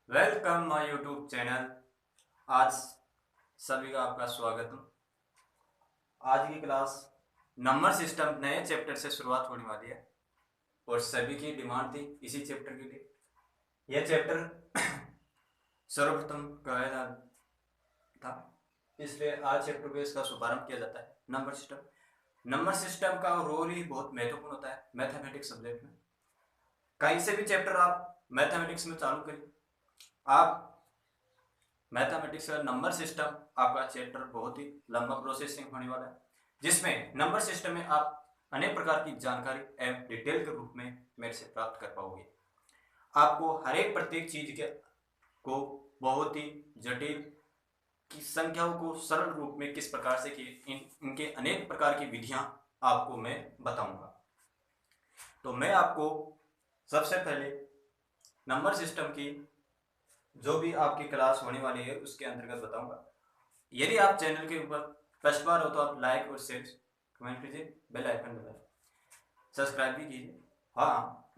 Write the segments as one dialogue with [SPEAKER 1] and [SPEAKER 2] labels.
[SPEAKER 1] Welcome my YouTube channel. आज सभी का आपका स्वागत। आज की क्लास नंबर सिस्टम नए चैप्टर से शुरुआत होने वाली है और सभी की डिमांड थी इसी चैप्टर के लिए। यह चैप्टर सर्वप्रथम कहना था, इसलिए आज चैप्टर को इसका शुभारंभ किया जाता है। नंबर सिस्टम का रोल ही बहुत महत्वपूर्ण होता है मैथमेटिक्स सब्जेक्ट में। कहीं से भी चैप्टर आप मैथमेटिक्स में चालू करिए, आप मैथमेटिक्स का नंबर सिस्टम आपका चैप्टर बहुत ही लंबा प्रोसेसिंग होने वाला है, जिसमें नंबर सिस्टम में आप अनेक प्रकार की जानकारी एवं डिटेल के रूप में मेरे से प्राप्त कर पाओगे। आपको हर एक प्रत्येक चीज के को बहुत ही जटिल की संख्याओं को सरल रूप में किस प्रकार से किए इनके अनेक प्रकार की विधियां आपको मैं बताऊंगा। तो मैं आपको सबसे पहले नंबर सिस्टम की जो भी आपकी क्लास होने वाली है उसके अंतर्गत बताऊंगा। यदि आप चैनल के ऊपर फर्स्ट बार हो तो आप लाइक और शेयर कमेंट कीजिए, बेल आइकन दबाइए, सब्सक्राइब भी कीजिए। हाँ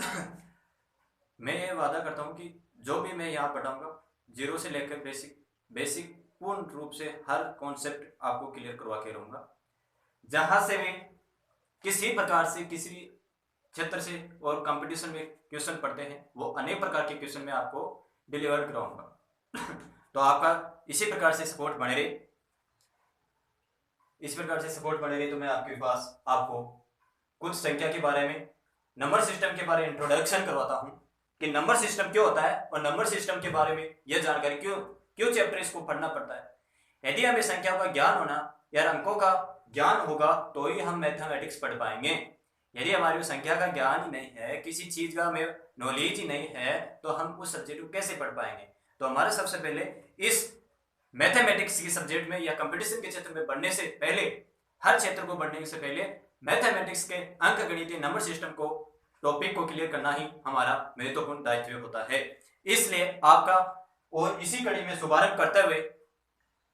[SPEAKER 1] मैं ये वादा करता हूँ कि जो भी मैं यहाँ पढ़ाऊंगा जीरो से लेकर बेसिक पूर्ण रूप से हर कॉन्सेप्ट आपको क्लियर करवा के रहूँगा। जहाँ से मैं किसी प्रकार से किसी क्षेत्र से और कंपटीशन में क्वेश्चन पढ़ते हैं वो अनेक प्रकार के क्वेश्चन में आपको डिलीवर कराऊंगा। तो आपका इसी प्रकार से सपोर्ट बने रहे, तो मैं आपके पास आपको कुछ संख्या के बारे में, नंबर सिस्टम के बारे में इंट्रोडक्शन करवाता हूं कि नंबर सिस्टम क्यों होता है और नंबर सिस्टम के बारे में यह जानकारी क्यों चैप्टर इसको पढ़ना पड़ता है। यदि हमें संख्याओं का ज्ञान होना या अंकों का ज्ञान होगा तो ही हम मैथमेटिक्स पढ़ पाएंगे। यदि हमारे संख्या का ज्ञान ही नहीं है, किसी चीज का हमें नॉलेज ही नहीं है, तो हम उस सब्जेक्ट को कैसे पढ़ पाएंगे। तो हमारे सबसे पहले इस मैथमेटिक्स के सब्जेक्ट में या कंपटीशन के क्षेत्र में बढ़ने से पहले, हर क्षेत्र को बढ़ने से पहले मैथमेटिक्स के अंक गणितीय नंबर सिस्टम को टॉपिक को क्लियर करना ही हमारा महत्वपूर्ण दायित्व होता है। इसलिए आपका और इसी कड़ी में शुभारंभ करते हुए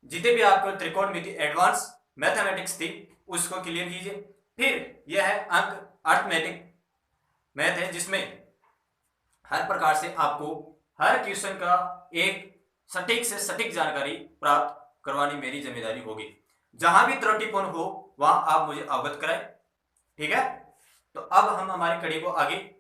[SPEAKER 1] जितने भी आपको त्रिकोणमिति एडवांस मैथमेटिक्स थी उसको क्लियर कीजिए। फिर यह है अंक अर्थमेटिक मैथ है, जिसमें हर प्रकार से आपको हर क्वेश्चन का एक सटीक से सटीक जानकारी प्राप्त करवानी मेरी जिम्मेदारी होगी। जहां भी त्रुटिपूर्ण हो वहां आप मुझे अवगत कराएं, ठीक है। तो अब हम हमारी कड़ी को आगे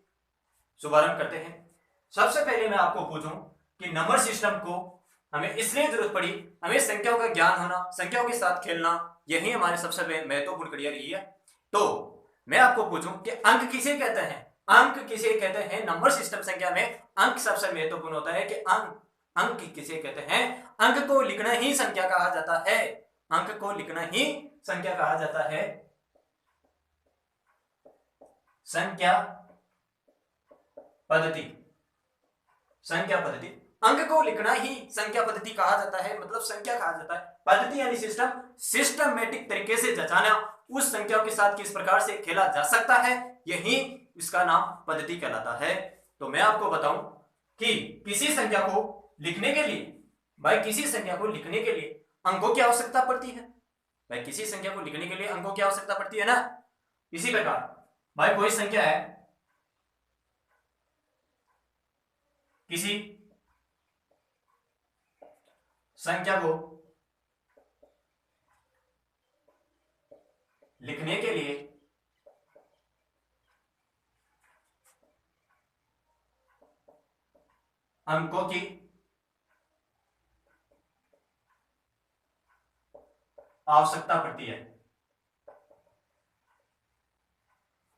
[SPEAKER 1] शुभारंभ करते हैं। सबसे पहले मैं आपको पूछूं कि नंबर सिस्टम को हमें इसलिए जरूरत पड़ी, हमें संख्याओं का ज्ञान होना, संख्याओं के साथ खेलना, यही हमारे सबसे महत्वपूर्ण कड़ी रही है। तो मैं आपको पूछूं कि अंक किसे कहते हैं। अंक किसे कहते हैं नंबर सिस्टम संख्या में। अंक सबसे महत्वपूर्ण होता है कि अंक किसे कहते हैं। अंक को लिखना ही संख्या कहा जाता है। अंक को लिखना ही संख्या कहा जाता है। संख्या पद्धति अंक को लिखना ही संख्या पद्धति कहा जाता है, मतलब संख्या कहा जाता है। पद्धति यानी सिस्टमेटिक तरीके से जचाना, उस संख्याओं के साथ किस प्रकार से खेला जा सकता है, यही इसका नाम पद्धति कहलाता है। तो मैं आपको बताऊं कि किसी संख्या को लिखने के लिए अंकों की आवश्यकता पड़ती है। भाई किसी संख्या को लिखने के लिए अंकों की आवश्यकता पड़ती है ना। इसी प्रकार भाई कोई संख्या है, किसी संख्या को लिखने के लिए अंकों की आवश्यकता पड़ती है,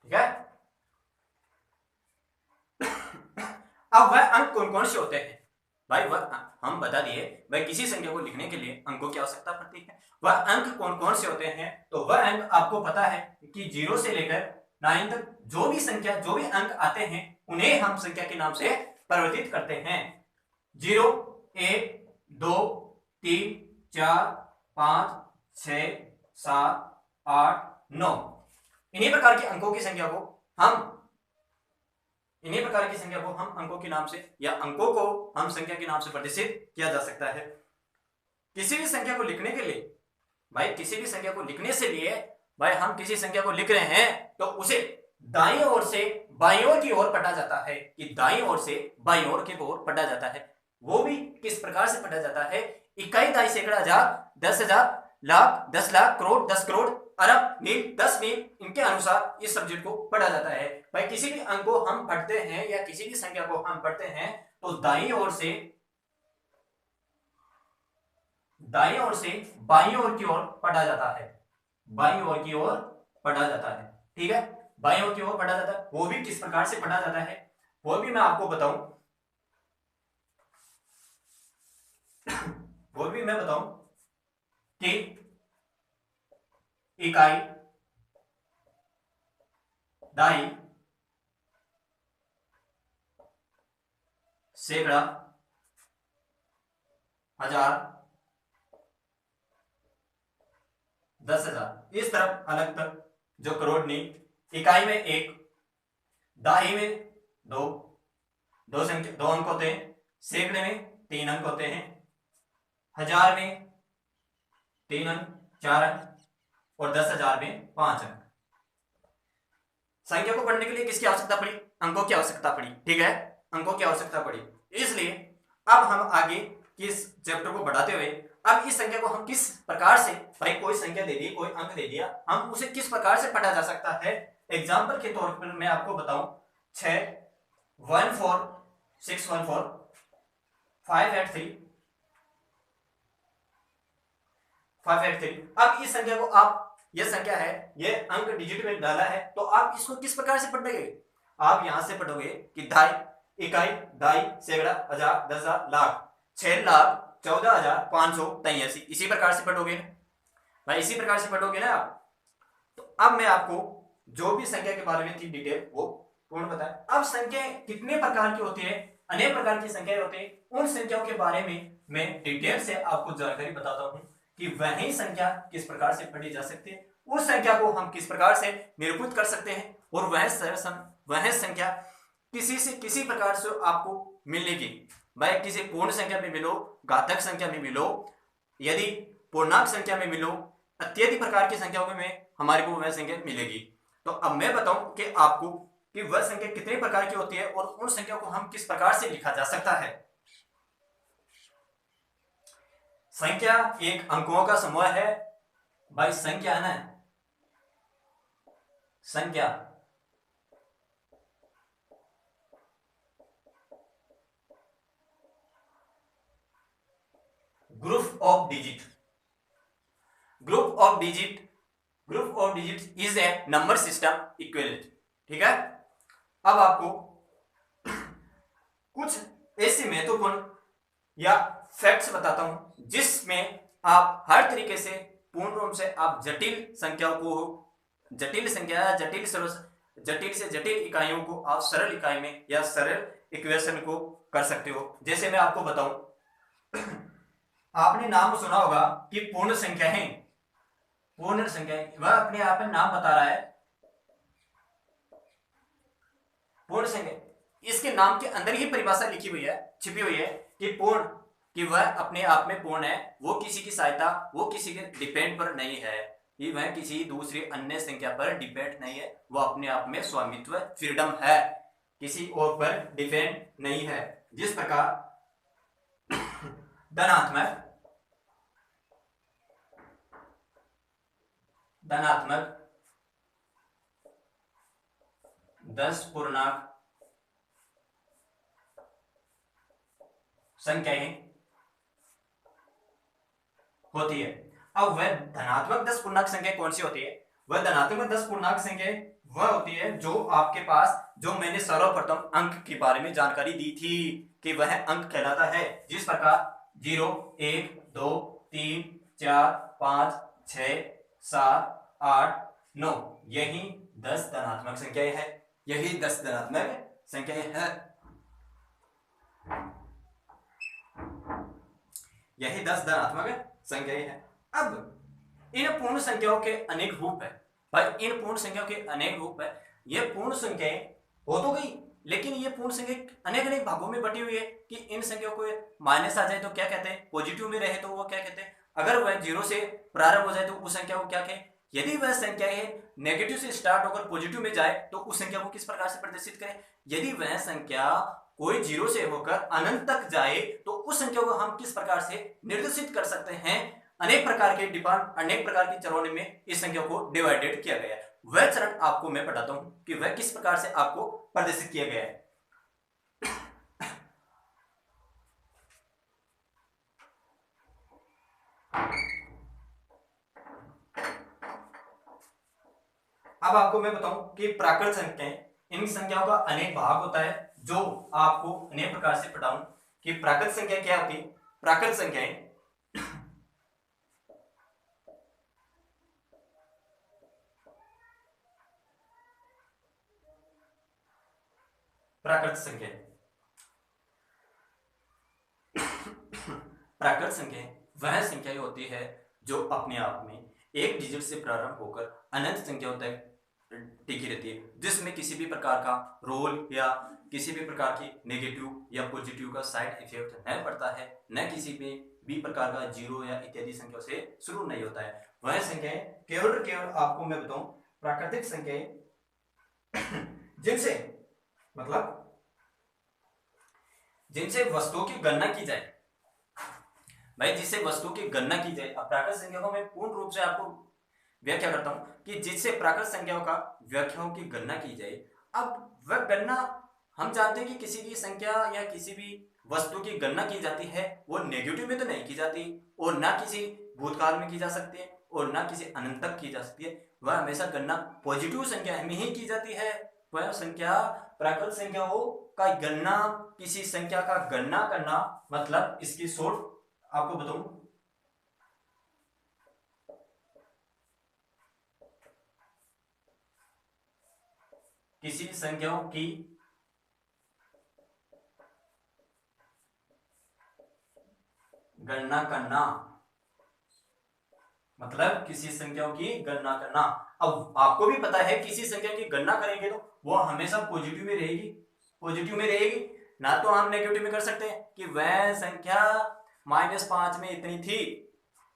[SPEAKER 1] ठीक है। अब वह अंक कौन कौन से होते हैं भाई, वह हम बता दिए भाई किसी संख्या को लिखने के लिए अंकों की आवश्यकता पड़ती है। वह अंक कौन कौन से होते हैं, तो वह अंक आपको पता है कि 0 से लेकर 9 तक जो भी अंक आते हैं उन्हें हम संख्या के नाम से परिवर्तित करते हैं। 0, 1, 2, 3, 4, 5, 6, 7, 8, 9 इन्हीं प्रकार की अंकों की संख्या को हम अंकों के नाम से या अंकों को हम संख्या के नाम से प्रदर्शित किया जा सकता है। किसी भी संख्या को लिखने के लिए भाई हम किसी संख्या को लिख रहे हैं तो उसे दाईं ओर से बाईं ओर की ओर पढ़ा जाता है, कि दाईं ओर से बाईं ओर की ओर पढ़ा जाता है। वो भी किस प्रकार से पढ़ा जाता है, इकाई, दाई, सैकड़ा, हजार, लाख, 10 लाख, करोड़, 10 करोड़, अरब, मील, 10 मील, इनके अनुसार इस सब्जेक्ट को पढ़ा जाता है। भाई किसी भी अंक को हम पढ़ते हैं या किसी भी संख्या को हम पढ़ते हैं तो दाईं ओर से बाईं ओर की ओर पढ़ा जाता है, बाईं ओर की ओर पढ़ा जाता है। ठीक है, बाईं ओर की ओर पढ़ा जाता है। वो भी किस प्रकार से पढ़ा जाता है वो भी मैं आपको बताऊं, वो भी मैं बताऊं कि इकाई, दाई, सैकड़ा, हजार, 10,000, इस तरफ अलग तक जो करोड़ नहीं, इकाई में 1, दाई में 2, 2 अंक होते हैं, सैकड़े में 3 अंक होते हैं, हजार में 3 अंक, 4 अंक, और 10,000 में 5 अंक। संख्या को पढ़ने के लिए किसकी आवश्यकता पड़ी, अंकों की आवश्यकता पड़ी। ठीक है, अंकों की आवश्यकता पड़ी। इसलिए अब हम आगे किस चैप्टर को बढ़ाते हुए अब इस संख्या को हम किस प्रकार से, भाई कोई संख्या दे दी, कोई अंक दे दिया, हम उसे किस प्रकार से पढ़ा जा सकता है। एग्जाम्पल के तौर पर मैं आपको बताऊं 614 583 583। अब इस संख्या को आप, यह संख्या है, ये अंक डिजिट में डाला है, तो आप इसको किस प्रकार से पढ़ोगे, आप यहां से पढ़ोगे कि दाई, इकाई, दाई, सैकड़ा, हजार, 10,000, लाख, 6,14,583, इसी प्रकार से पढ़ोगे भाई, इसी प्रकार से पढ़ोगे ना आप। तो अब मैं आपको जो भी संख्या के बारे में थी डिटेल वो पूर्ण बताएं। अब संख्या कितने प्रकार की होती है, अनेक प्रकार की संख्याएं होती है, उन संख्याओं के बारे में मैं डिटेल से आपको जानकारी बताता हूं कि वही संख्या किस प्रकार से पढ़ी जा सकती है, उस संख्या को हम किस प्रकार से निरूपित कर सकते हैं, और वह संख्या किसी से किसी प्रकार से आपको मिलेगी। भाई किसी पूर्ण संख्या में मिलो, घातक संख्या में मिलो, यदि पूर्णांक संख्या में मिलो, अत्यधिक प्रकार की संख्याओं में हमारे को वह संख्या मिलेगी। तो अब मैं बताऊं कि आपको कि वह संख्या कितने प्रकार की होती है और उन संख्या को हम किस प्रकार से लिखा जा सकता है। संख्या एक अंकों का समूह है। भाई संख्या है ना, संख्या group of digit is a number system equivalent. ठीक है, अब आपको कुछ ऐसे महत्वपूर्ण या फैक्ट्स बताता हूं जिसमें आप हर तरीके से पूर्ण रूप से आप जटिल संख्याओं को, जटिल संख्या, जटिल से जटिल इकाइयों को आप सरल इकाई में या सरल इक्वेशन को कर सकते हो। जैसे मैं आपको बताऊं, आपने नाम सुना होगा कि पूर्ण संख्या है, पूर्ण संख्या वह अपने आप में नाम बता रहा है पूर्ण संख्या, इसके नाम के अंदर ही परिभाषा लिखी हुई है, छिपी हुई है कि पूर्ण, कि वह अपने आप में पूर्ण है, वो किसी की सहायता, वो किसी के डिपेंड पर नहीं है, कि वह किसी दूसरी अन्य संख्या पर डिपेंड नहीं है, वो अपने आप में स्वामित्व, फ्रीडम है, किसी और पर डिपेंड नहीं है। जिस प्रकार धनात्मक 10 पूर्णांक संख्याएं होती है। अब वह धनात्मक 10 पूर्णांक संख्या कौन सी होती है, वह धनात्मक 10 पूर्णांक संख्या वह होती है जो आपके पास, जो मैंने सर्वप्रथम अंक के बारे में जानकारी दी थी कि वह अंक कहलाता है। जिस प्रकार 0, 1, 2, 3, 4, 5, 6, 7, 8, 9, यही 10 धनात्मक संख्याएं हैं, यही 10 धनात्मक संख्याएं हैं, यही 10 धनात्मक संख्याएं हैं। अब इन पूर्ण संख्याओं के अनेक रूप है। भाई इन पूर्ण संख्याओं के अनेक रूप है। ये पूर्ण संख्याएं हो तो गई, लेकिन ये पूर्ण संख्या अनेक अनेक भागों में बटी हुई है कि इन संख्याओं को माइनस आ जाए तो क्या कहते हैं, पॉजिटिव में रहे तो वो क्या कहते हैं, अगर वह 0 से प्रारंभ हो जाए तो उस संख्या को क्या कहें, यदि वह संख्या है नेगेटिव से स्टार्ट होकर पॉजिटिव में जाए तो उस संख्या को किस प्रकार से प्रदर्शित करें। यदि वह संख्या कोई जीरो से होकर अनंत तक जाए तो उस संख्या को हम किस प्रकार से निर्देशित कर सकते हैं। अनेक प्रकार की चरणों में इस संख्या को डिवाइडेड किया गया है। वह चरण आपको मैं बताता हूं कि वह किस प्रकार से आपको प्रदर्शित किया गया है। अब आपको मैं बताऊं कि प्राकृत संख्याएं, इन संख्याओं का अनेक भाग होता है जो आपको अनेक प्रकार से पढ़ाऊं कि प्राकृत संख्या क्या होती है। प्राकृत संख्याएं प्राकृत संख्या वह संख्या होती है जो अपने आप में एक डिजिट से प्रारंभ होकर अनंत संख्याओं तक टिकी रहती है, जिसमें किसी भी प्रकार का रोल या किसी भी प्रकार की नेगेटिव या पॉजिटिव का साइड इफेक्ट नहीं पड़ता है, न किसी भी प्रकार का जीरो या इत्यादि संख्याओं से शुरू नहीं होता है। वह संख्याएं केवल आपको मैं बताऊं प्राकृतिक संख्याएं जिनसे वस्तुओं की गणना की जाए। भाई जिससे वस्तु की गणना की जाए। अब प्राकृत संख्या को मैं पूर्ण रूप से आपको व्याख्या करता हूं कि जिससे प्राकृत संख्याओं का व्याख्याओं की गणना की जाए। अब वह गणना हम जानते हैं कि किसी भी संख्या या किसी भी वस्तु की गणना की जाती है वो नेगेटिव में तो नहीं की जाती और ना किसी भूतकाल में की जा सकती है और ना किसी अनंत तक की जा सकती है। वह हमेशा गणना पॉजिटिव संख्या में ही की जाती है। वह संख्या प्राकृत संख्याओं का गणना, किसी संख्या का गणना करना मतलब इसकी शॉर्ट आपको बताऊं किसी संख्याओं की गणना करना मतलब किसी संख्याओं की गणना करना। अब आपको भी पता है किसी संख्या की गणना करेंगे तो वो हमेशा पॉजिटिव में रहेगी, ना तो हम नेगेटिव में कर सकते हैं कि वह संख्या -5 में इतनी थी।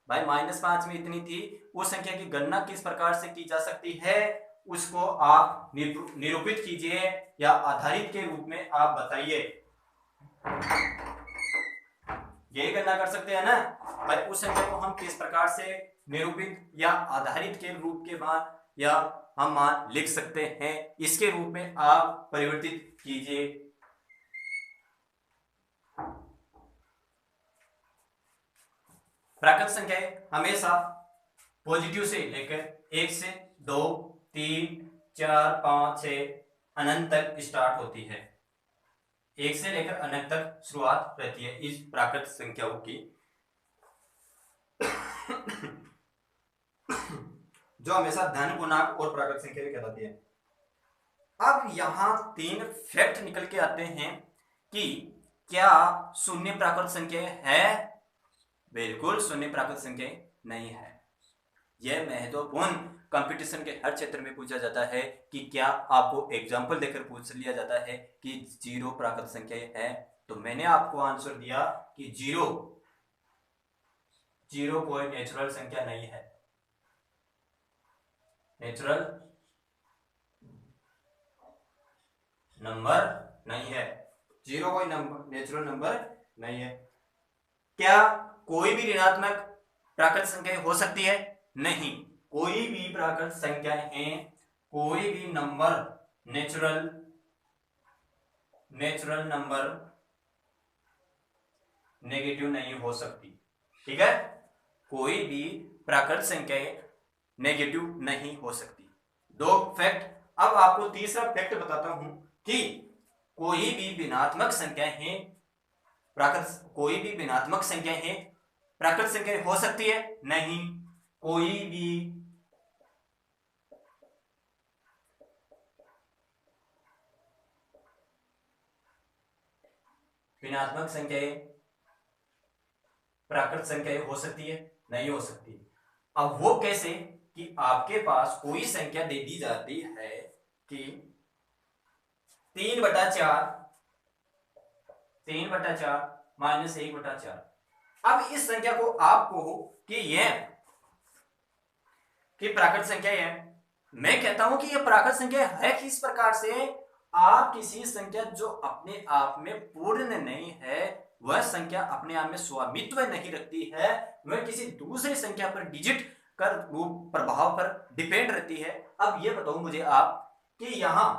[SPEAKER 1] भाई -5 में इतनी थी, उस संख्या की गणना किस प्रकार से की जा सकती है उसको आप निरूपित कीजिए या आधारित के रूप में आप बताइए। यही गणना कर सकते हैं ना भाई। उस संख्या को हम किस प्रकार से निरूपित या आधारित के रूप के बाद या हम मान लिख सकते हैं, इसके रूप में आप परिवर्तित कीजिए। प्राकृत संख्याएं हमेशा पॉजिटिव से लेकर 1 से 2 3 4 5 6 अनंत तक स्टार्ट होती है। 1 से लेकर अनंत तक शुरुआत रहती है इस प्राकृत संख्याओं की जो हमेशा धन, पूर्णांक और प्राकृत संख्या भी कहलाती है। अब यहां 3 फैक्ट निकल के आते हैं कि क्या शून्य प्राकृत संख्या है। बिल्कुल शून्य प्राकृत संख्या नहीं है। यह महत्वपूर्ण कंपटीशन के हर क्षेत्र में पूछा जाता है कि क्या आपको एग्जाम्पल देकर पूछ लिया जाता है कि 0 प्राकृत संख्या है, तो मैंने आपको आंसर दिया कि 0 कोई नेचुरल संख्या नहीं है। नेचुरल नंबर नहीं है। 0 कोई नेचुरल नंबर नहीं है। क्या कोई भी ऋणात्मक प्राकृत संख्या हो सकती है? नहीं, कोई भी प्राकृत संख्या है, कोई भी नंबर नेचुरल नंबर नेगेटिव नहीं हो सकती। ठीक है, कोई भी प्राकृत संख्या नेगेटिव नहीं हो सकती। 2 फैक्ट। अब आपको तीसरा फैक्ट बताता हूं कि कोई भी भिन्नात्मक संख्या है, कोई भी भिन्नात्मक संख्या है प्राकृत संख्या हो सकती है? नहीं, कोई भी भिन्नात्मक संख्याएं प्राकृत संख्याएं हो सकती है? नहीं हो सकती। अब वो कैसे कि आपके पास कोई संख्या दे दी जाती है कि 3/4 -1/4। अब इस संख्या को आपको कि यह कि प्राकृत संख्या है। मैं कहता हूं कि यह प्राकृत संख्या है किस प्रकार से, आप किसी संख्या जो अपने आप में पूर्ण नहीं है, वह संख्या अपने आप में स्वामित्व नहीं रखती है, वह किसी दूसरी संख्या पर डिजिट कर वो प्रभाव पर डिपेंड रहती है। अब ये बताओ मुझे आप कि यहां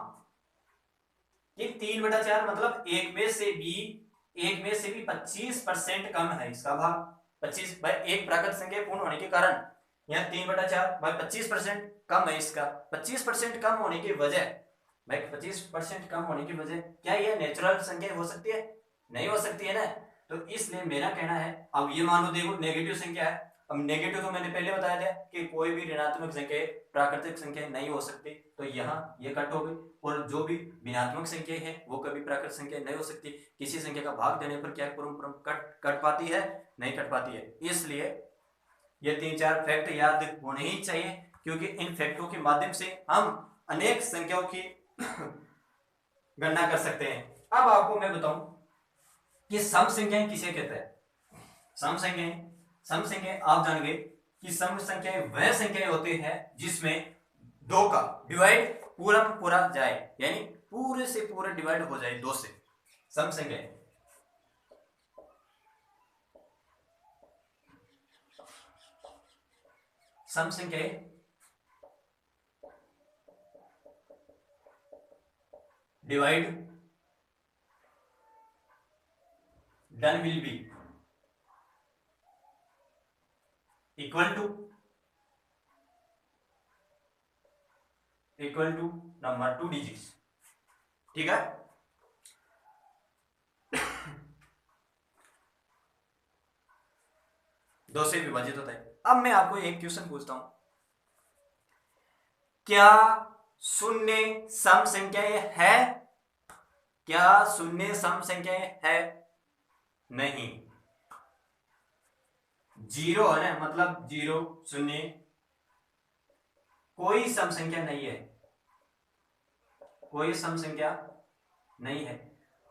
[SPEAKER 1] कि 3/4 मतलब एक में से भी 25% कम है इसका भाग। 25 भाई एक प्राकृत संख्या पूर्ण होने के कारण यहाँ 3/4 भाई 25% कम है इसका। 25% कम होने की वजह भाई 25% कम होने की वजह क्या यह नेचुरल संख्या हो सकती है? नहीं हो सकती है ना। तो इसलिए मेरा कहना है, अब ये मान लो देखो नेगेटिव संख्या है। अब नेगेटिव तो मैंने पहले बताया था कि कोई भी ऋणात्मक संख्या प्राकृतिक संख्या नहीं हो सकती, तो यहाँ ये कट हो गई। और जो भी ऋणात्मक संख्या है वो कभी प्राकृतिक संख्या नहीं हो सकती। किसी संख्या का भाग देने पर क्या कट पाती है? नहीं कट पाती है। इसलिए ये 3-4 फैक्ट याद होने ही चाहिए, क्योंकि इन फैक्टों के माध्यम से हम अनेक संख्याओं की गणना कर सकते हैं। अब आपको मैं बताऊं कि सम संख्याएं किसे कहते हैं। सम संख्याएं आप जान गए कि सम संख्याएं वह संख्याएं होती हैं जिसमें दो का डिवाइड पूरा जाए, यानी पूरे से पूरे डिवाइड हो जाए दो से। सम संख्याएं divide done will be equal to number 2 digits. ठीक है, दो से विभाजित होता है। अब मैं आपको एक क्वेश्चन पूछता हूं, क्या शून्य सम संख्याएं है? क्या शून्य सम संख्याएं है? नहीं। जीरो है ना, मतलब जीरो शून्य कोई सम संख्या नहीं है, कोई सम संख्या नहीं है।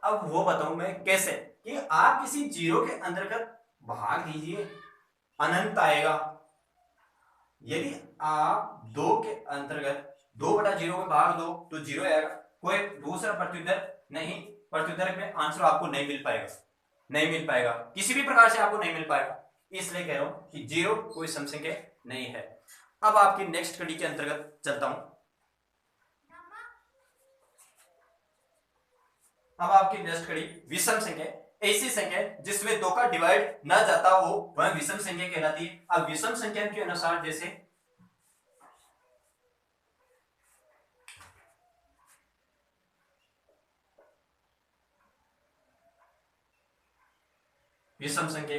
[SPEAKER 1] अब वो बताऊं मैं कैसे, कि आप किसी जीरो के अंतर्गत भाग दीजिए, अनंत आएगा। यदि आप दो के अंतर्गत 2/0 में भाग दो तो जीरो आएगा, कोई दूसरा प्रत्युत्तर नहीं, प्रत्युत्तर में आंसर आपको नहीं मिल पाएगा, किसी भी प्रकार से आपको नहीं मिल पाएगा। इसलिए कह रहा हूं कि जीरो कोई सम संख्या नहीं है। अब आपकी नेक्स्ट कड़ी के अंतर्गत चलता हूं। अब आपकी नेक्स्ट कड़ी विषम संख्या, ऐसी संख्या जिसमें दो का डिवाइड ना जाता हो वह विषम संख्या कहलाती है। अब विषम संख्या के अनुसार जैसे विषम संख्या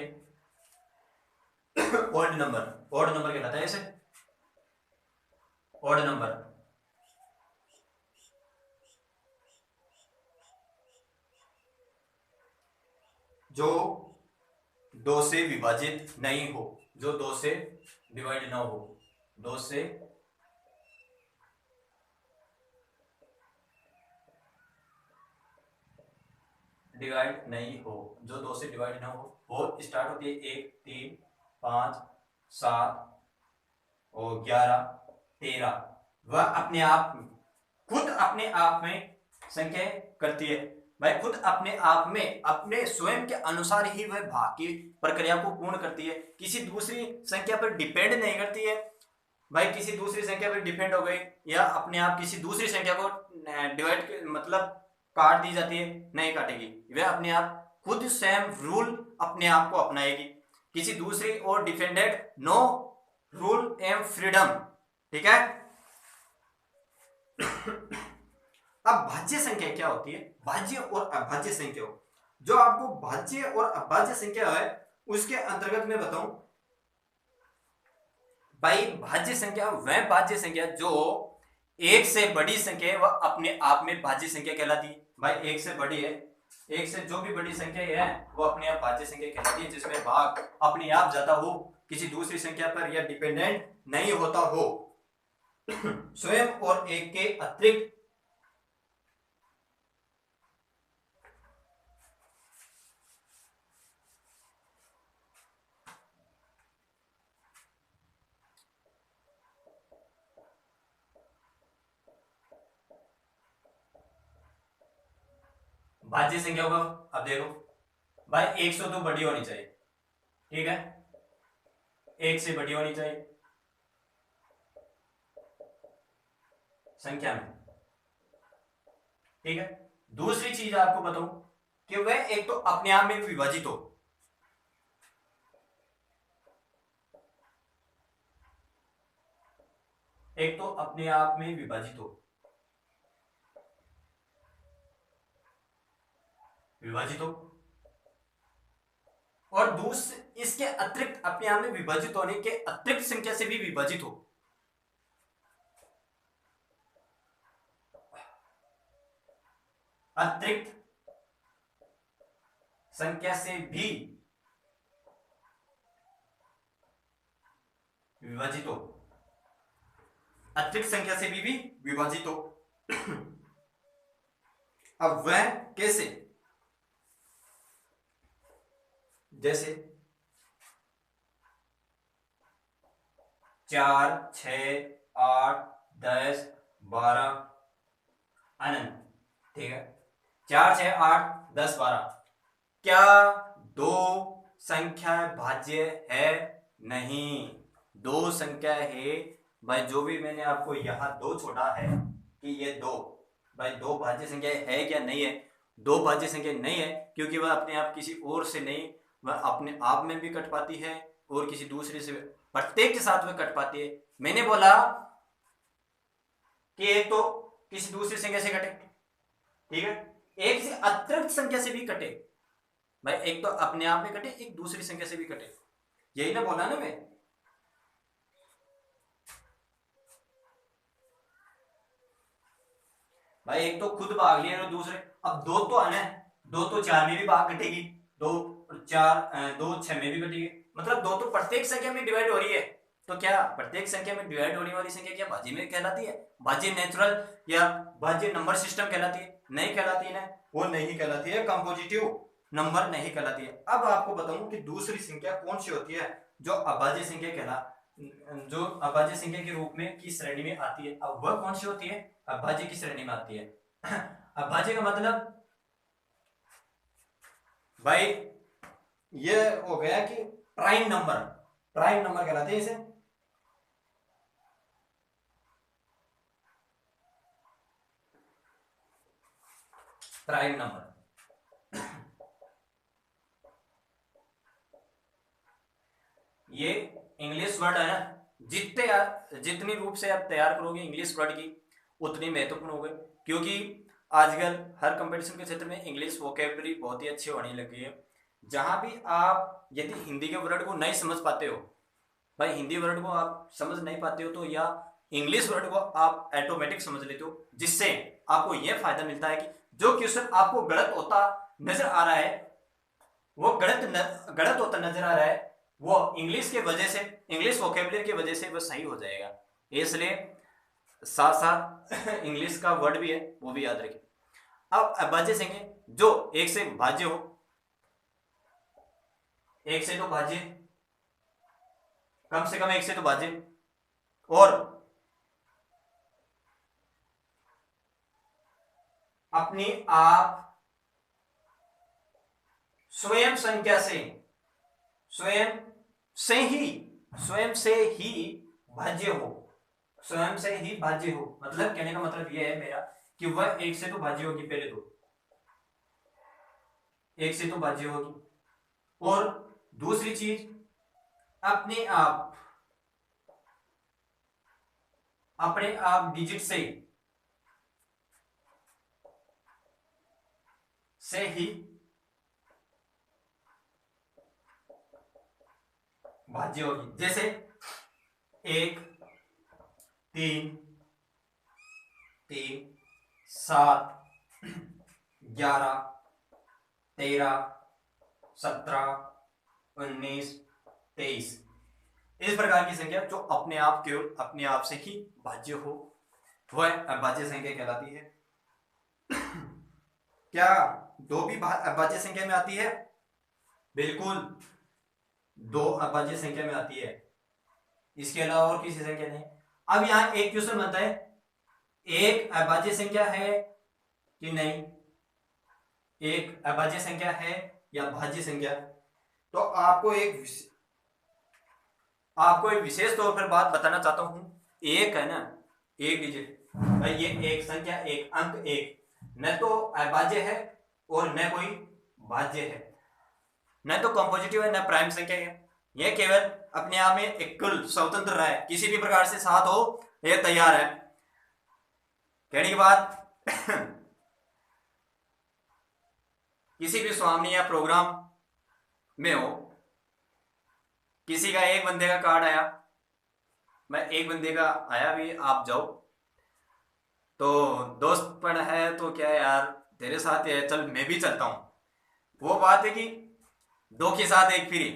[SPEAKER 1] ओड नंबर कहलाता है। ऐसे ओड नंबर जो दो से विभाजित नहीं हो, जो दो से डिवाइड ना हो, दो से डिवाइड नहीं हो, जो दो से डिवाइड ना हो, वो स्टार्ट होती है 1, 3, 5, 7 और 11, 13। वह अपने आप खुद अपने आप में संख्या करती है भाई, खुद अपने आप में अपने स्वयं के अनुसार ही वह भाग की प्रक्रिया को पूर्ण करती है, किसी दूसरी संख्या पर डिपेंड नहीं करती है भाई। किसी दूसरी संख्या पर डिपेंड हो गई या अपने आप किसी दूसरी संख्या को डिवाइड मतलब काट दी जाती है, नहीं काटेगी। वह अपने आप खुद स्वयं रूल अपने आप को अपनाएगी, किसी दूसरी और dependent no rule and freedom. ठीक है। अब भाज्य संख्या क्या होती है? भाज्य और अभाज्य संख्या, जो आपको भाज्य और अभाज्य संख्या है उसके अंतर्गत मैं बताऊं भाई, भाज्य संख्या वह भाज्य संख्या जो एक से बड़ी संख्या है वह अपने आप में भाज्य संख्या कहलाती है। भाई एक से बड़ी है, एक से जो भी बड़ी संख्या है वो अपने आप भाज्य संख्या कहलाती है, जिसमें भाग अपने आप जाता हो, किसी दूसरी संख्या पर या डिपेंडेंट नहीं होता हो, स्वयं और एक के अतिरिक्त भाज्य संख्या होगा, अब देखो भाई 100 तो बड़ी होनी चाहिए, ठीक है, 1 से बड़ी होनी चाहिए संख्या में, ठीक है। दूसरी चीज आपको बताऊं कि वह एक तो अपने आप में विभाजित हो, एक तो अपने आप में विभाजित हो, विभाजित हो, और दूसरे इसके अतिरिक्त अपने आप में विभाजित होने के अतिरिक्त संख्या से भी विभाजित हो, अतिरिक्त संख्या से भी विभाजित हो, अतिरिक्त संख्या से भी विभाजित हो। अब वह कैसे, जैसे 4, 6, 8, 10, 12 अनंत, ठीक है, 4, 6, 8, 10, 12, क्या दो संख्या भाज्य है? नहीं, दो संख्या है भाई, जो भी मैंने आपको यहां दो छोड़ा है कि ये दो, भाई दो भाज्य संख्या है क्या? नहीं है, दो भाज्य संख्या नहीं है, क्योंकि वह अपने आप किसी और से नहीं, वह अपने आप में भी कट पाती है और किसी दूसरे से, प्रत्येक के साथ वह कट पाती है। मैंने बोला कि एक तो किसी दूसरी संख्या से कटे, ठीक है, एक से अतिरिक्त संख्या से भी कटे, भाई एक तो अपने आप में कटे, एक दूसरी संख्या से भी कटे, यही ना बोला ना मैं। भाई एक तो खुद भाग लिया और दूसरे, अब दो तो है ना, दो तो 4 में भी भाग कटेगी, दो 4 2 6 में भी कटेगी, मतलब दो तो प्रत्येक संख्या में डिवाइड हो रही है, तो क्या प्रत्येक संख्या में डिवाइड होने वाली संख्या क्या भाज्य में कहलाती है? भाज्य नेचुरल या भाज्य नंबर सिस्टम कहलाती है? नहीं कहलाती है ना, वो नहीं कहलाती है, कंपोजिटिव नंबर नहीं कहलाती है। अब आपको बताऊं कि दूसरी संख्या कौन सी होती है जो अभाज्य संख्या जो अभाज्य संख्या के रूप में की श्रेणी में आती है, अब वह कौन सी होती है? अभाज्य की श्रेणी में आती है। अभाज्य का मतलब भाई ये हो गया कि प्राइम नंबर, प्राइम नंबर कहलाते हैं इसे, प्राइम नंबर। ये इंग्लिश वर्ड है ना, जितनी रूप से आप तैयार करोगे इंग्लिश वर्ड की उतनी महत्वपूर्ण होगी, क्योंकि आजकल हर कंपटीशन के क्षेत्र में इंग्लिश वोकेबलरी बहुत ही अच्छी होने लगी है। जहां भी आप यदि हिंदी के वर्ड को नहीं समझ पाते हो, भाई हिंदी वर्ड को आप समझ नहीं पाते हो, तो या इंग्लिश वर्ड को आप ऑटोमेटिक समझ लेते हो, जिससे आपको यह फायदा मिलता है कि जो क्वेश्चन आपको गलत होता नजर आ रहा है, वो गलत होता नजर आ रहा है, वो इंग्लिश के वजह से, इंग्लिश वोकेबलरी की वजह से वो सही हो जाएगा। इसलिए साथ साथ इंग्लिश का वर्ड भी है, वो भी याद रखें। अब अभाज्य संख्या जो एक से भाज्य हो, एक से तो भाज्य, कम से कम एक से तो भाज्य, और अपनी आप स्वयं संख्या से, स्वयं स्वयं से ही भाज्य हो, स्वयं से ही भाज्य हो, मतलब कहने का मतलब यह है मेरा कि वह एक से तो भाज्य होगी, पहले तो एक से तो भाज्य होगी, और दूसरी चीज अपने आप डिजिट से ही भाज्य होगी। जैसे 1, 3, 3, 7, 11, 13, 17, 19, 23, इस प्रकार की संख्या जो अपने आप केवल अपने आप से ही भाज्य हो, वह अभाज्य संख्या कहलाती है। क्या दो भी अभाज्य संख्या में आती है? बिल्कुल, दो अभाज्य संख्या में आती है, इसके अलावा और किसी संख्या नहीं। अब यहां एक क्वेश्चन बनता है, एक अभाज्य संख्या है कि नहीं? एक अभाज्य संख्या है या भाज्य संख्या, तो आपको एक विशेष तौर पर बात बताना चाहता हूं। एक है ना, एक डिजिट भाई, ये एक संख्या, एक अंक, एक न तो अभाज्य है और न कोई भाज्य है, न तो कॉम्पोजिटिव है न प्राइम संख्या है। यह केवल अपने आप में एक कुल स्वतंत्र रहा है, किसी भी प्रकार से साथ हो यह तैयार है। कहने की बात किसी भी स्वामी या प्रोग्राम में हो, किसी का एक बंदे का कार्ड आया, मैं एक बंदे का आया भी, आप जाओ तो दोस्तपन है तो क्या यार तेरे साथ है, चल मैं भी चलता हूं। वो बात है कि दो के साथ एक फ्री,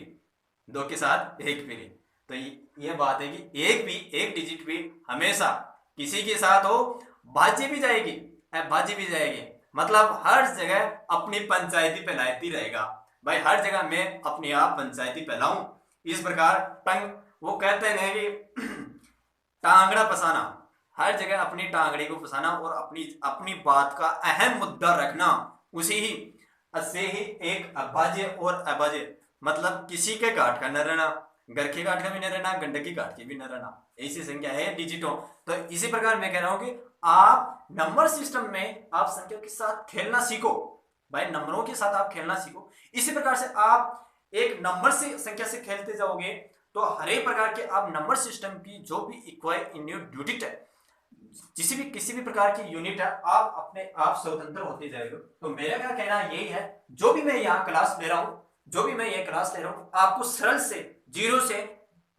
[SPEAKER 1] दो के साथ एक फ्री। तो ये बात है कि एक डिजिट भी हमेशा किसी के साथ हो, भाज्य भी जाएगी भाज्य भी जाएगी, मतलब हर जगह अपनी पंचायती फैलाती रहेगा भाई, हर जगह मैं अपने आप पंचायती फैलाऊं। इस प्रकार वो कहते हैं कि टांगड़ा फसाना, हर जगह अपनी टांगड़ी को फसाना और अपनी बात का अहम मुद्दा रखना, उसी ही से ही एक अभाज्य और अभाज्य, मतलब किसी के घाट का न रहना, घर के घाट का भी न रहना, गंडकी घाट की भी न रहना, ऐसी संख्या है डिजिटों। तो इसी प्रकार मैं कह रहा हूं कि आप नंबर सिस्टम में आप संख्या के साथ खेलना सीखो भाई, नंबरों के साथ आप खेलना सीखो। इसी प्रकार से आप एक नंबर से संख्या से खेलते जाओगे तो हर एक प्रकार के आप नंबर सिस्टम की जो भी इक्वाई यूनिट है, किसी भी प्रकार की यूनिट है, आप अपने आप स्वतंत्र होते जाएगा। तो मेरा क्या कहना यही है, जो भी मैं यहाँ क्लास ले रहा हूँ, जो भी मैं ये क्लास ले रहा हूँ, आपको सरल से जीरो से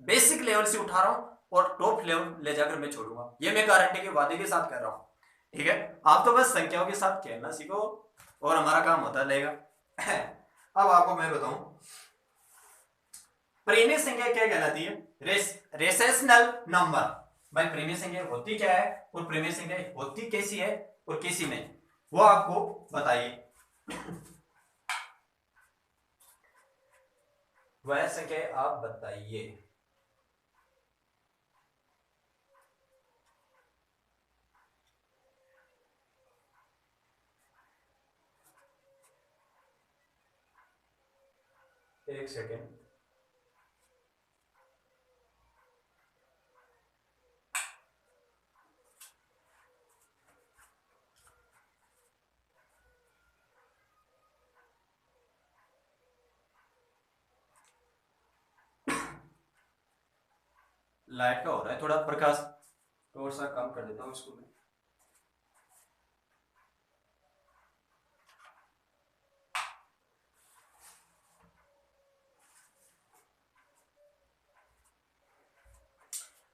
[SPEAKER 1] बेसिक लेवल से उठा रहा हूँ और टॉप लेवल ले जाकर मैं छोड़ूंगा, ये मैं गारंटी के वादे के साथ कर रहा हूँ। ठीक है, आप तो बस संख्याओं के साथ खेलना सीखो और हमारा काम होता रहेगा। अब आपको मैं बताऊं परिमेय संख्या क्या कहलाती है, रेशनल नंबर। भाई परिमेय संख्या होती क्या है और परिमेय संख्या होती कैसी है और कैसी नहीं, वो आपको बताइए। वह संख्या आप बताइए। एक सेकेंड, लाइट का हो रहा है थोड़ा प्रकाश, थोड़ा सा कम कर देता हूँ इसको मैं।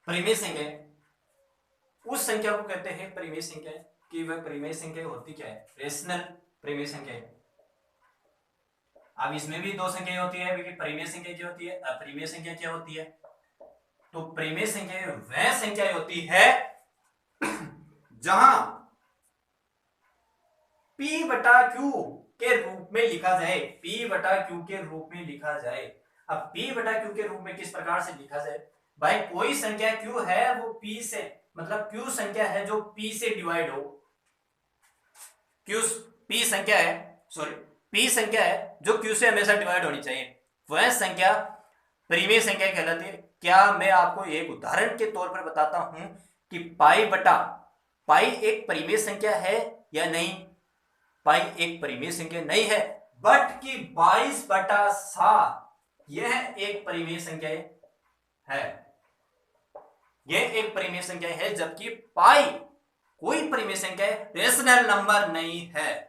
[SPEAKER 1] परिमेय संख्या उस संख्या को कहते हैं परिमेय संख्या, कि वह परिमेय संख्या होती क्या है, रेशनल परिमेय संख्या। अब इसमें भी दो संख्याएं होती है, परिमेय संख्या क्या होती है, अपरिमेय संख्या क्या होती है। तो परिमेय संख्या वह संख्या होती है जहां P बटा Q के रूप में लिखा जाए, P बटा Q के रूप में लिखा जाए। अब P बटा Q के रूप में किस प्रकार से लिखा जाए, भाई कोई संख्या Q है वो P से, मतलब Q संख्या है जो P से डिवाइड हो, P संख्या है, सॉरी P संख्या है जो Q से हमेशा डिवाइड होनी चाहिए, वह संख्या परिमेय संख्या कहलाती है। क्या मैं आपको एक उदाहरण के तौर पर बताता हूं कि पाई बटा पाई एक परिमेय संख्या है या नहीं। पाई एक परिमेय संख्या नहीं है, बट कि 22 बटा 7 यह एक परिमेय संख्या है, यह एक परिमेय संख्या है, जबकि पाई कोई परिमेय संख्या रेशनल नंबर नहीं है।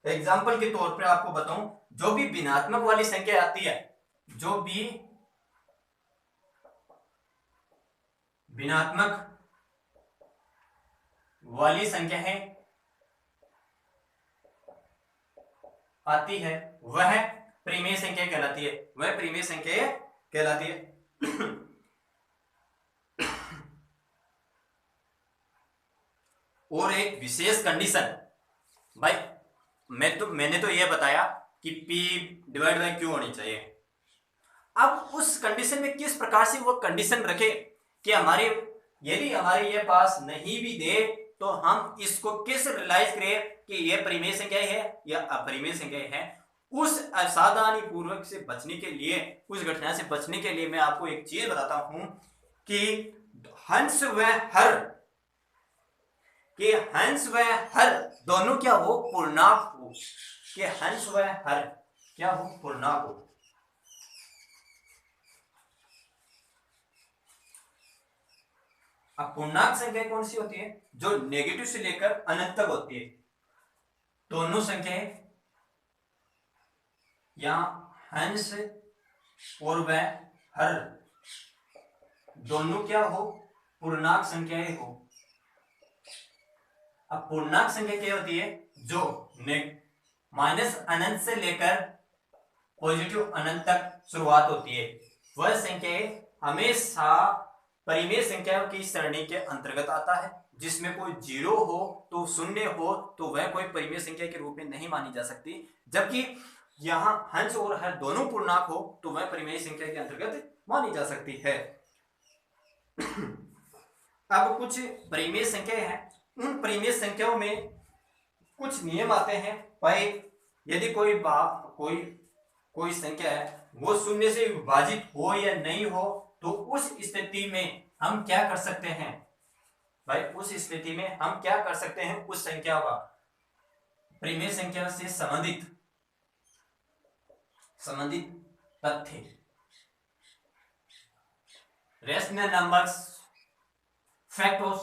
[SPEAKER 1] एग्जाम्पल के तौर पर आपको बताऊं, जो भी भिन्नात्मक वाली संख्या आती है, जो भी भिन्नात्मक वाली संख्या है आती है, वह परिमेय संख्या कहलाती है, वह परिमेय संख्या कहलाती है। और एक विशेष कंडीशन, भाई मैंने तो यह बताया कि P डिवाइड बाय Q होनी चाहिए। अब उस कंडीशन में किस प्रकार से वो कंडीशन रखे कि हमारे यदि हमारे ये पास नहीं भी दे तो हम इसको किस रियलाइज करें कि ये परिमेय संख्या है या अपरिमेय संख्या है। उस असावधानी पूर्वक से बचने के लिए, उस घटना से बचने के लिए मैं आपको एक चीज बताता हूं कि हंस व हर, कि हंस व हर दोनों क्या हो, पूर्णांक हो, कि हंस व हर क्या हो, पूर्णांक हो। अब पूर्णांक संख्या कौन सी होती है, जो नेगेटिव से लेकर अनंत तक होती है। दोनों संख्याएं या हंस और वह हर दोनों क्या हो, पूर्णांक संख्याएं हो। अब पूर्णांक संख्या क्या होती है, जो माइनस अनंत से लेकर पॉजिटिव अनंत तक शुरुआत होती है, वह संख्याएं हमेशा परिमेय संख्याओं की श्रेणी के अंतर्गत आता है। जिसमें कोई जीरो हो तो शून्य हो तो वह कोई परिमेय संख्या के रूप में नहीं मानी जा सकती, जबकि यहां हंस और हर दोनों पूर्णांक हो तो वह परिमेय संख्या के अंतर्गत मानी जा सकती है। अब कुछ परिमेय संख्या है, उन परिमेय संख्याओं में कुछ नियम आते हैं। भाई यदि कोई संख्या है वो शून्य से विभाजित हो या नहीं हो तो उस स्थिति में हम क्या कर सकते हैं, भाई उस स्थिति में हम क्या कर सकते हैं, उस संख्या का परिमेय संख्या से संबंधित तथ्य रेशनल नंबर्स फैक्टर्स